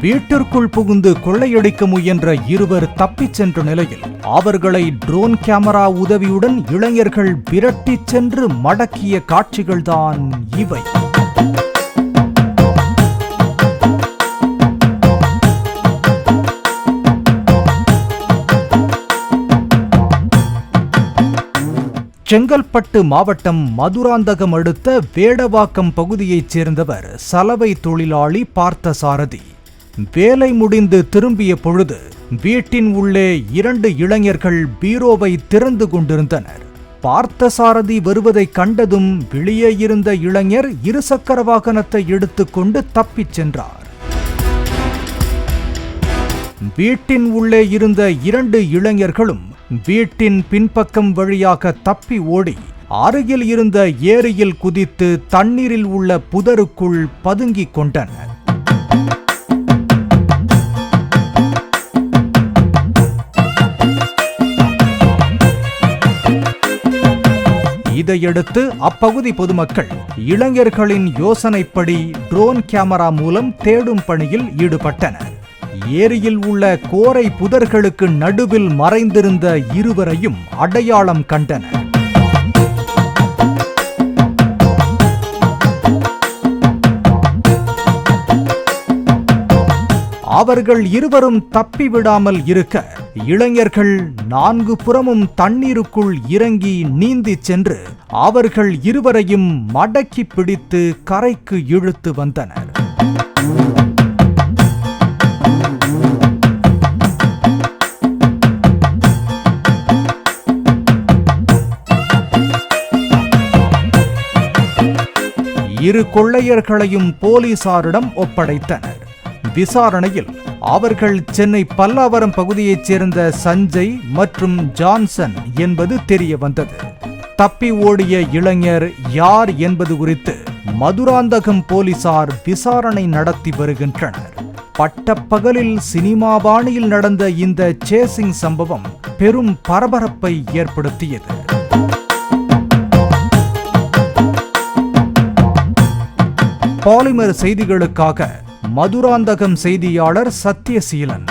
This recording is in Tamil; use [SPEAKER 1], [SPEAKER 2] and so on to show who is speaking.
[SPEAKER 1] வீட்டிற்குள் புகுந்து கொள்ளையடிக்க முயன்ற இருவர் தப்பிச் சென்ற நிலையில் அவர்களை ட்ரோன் கேமரா உதவியுடன் இளைஞர்கள் விரட்டிச் சென்று மடக்கிய காட்சிகள்தான் இவை. செங்கல்பட்டு மாவட்டம் மதுராந்தகம் அடுத்த வேடவாக்கம் பகுதியைச் சேர்ந்தவர் சலவை தொழிலாளி பார்த்தசாரதி. வேலை முடிந்து திரும்பிய பொழுது வீட்டின் உள்ளே 2 இளைஞர்கள் பீரோவை திறந்து கொண்டிருந்தனர். பார்த்தசாரதி வருவதை கண்டதும் வெளியே இருந்த இளைஞர் இருசக்கர வாகனத்தை எடுத்துக்கொண்டு தப்பிச் சென்றார். வீட்டின் உள்ளே இருந்த 2 இளைஞர்களும் வீட்டின் பின்பக்கம் வழியாக தப்பி ஓடி அருகில் இருந்த ஏரியில் குதித்து தண்ணீரில் உள்ள புதருக்குள் பதுங்கிக் கொண்டனர். இதையடுத்து அப்பகுதி பொதுமக்கள் இளைஞர்களின் யோசனைப்படி ட்ரோன் கேமரா மூலம் தேடும் பணியில் ஈடுபட்டனர். ஏரியில் உள்ள கோரை புதர்களுக்கு நடுவில் மறைந்திருந்த இருவரையும் அடையாளம் கண்டனர். அவர்கள் இருவரும் தப்பிவிடாமல் இருக்க இளைஞர்கள் 4 புறமும் தண்ணீருக்குள் இறங்கி நீந்தி சென்று அவர்கள் இருவரையும் மடக்கி பிடித்து கரைக்கு இழுத்து வந்தனர். இரு கொள்ளையர்களையும் போலீசாரிடம் ஒப்படைத்தனர். விசாரணையில் அவர்கள் சென்னை பல்லாவரம் பகுதியைச் சேர்ந்த சஞ்சய் மற்றும் ஜான்சன் என்பது தெரிய வந்தது. தப்பி ஓடிய இளைஞர் யார் என்பது குறித்து மதுராந்தகம் போலீசார் விசாரணை நடத்தி வருகின்றனர். பட்டப்பகலில் சினிமா பாணியில் நடந்த இந்த சேசிங் சம்பவம் பெரும் பரபரப்பை ஏற்படுத்தியது. பாலிமர் செய்திகளுக்காக மதுராந்தகம் செய்தியாளர் சத்யசீலன்.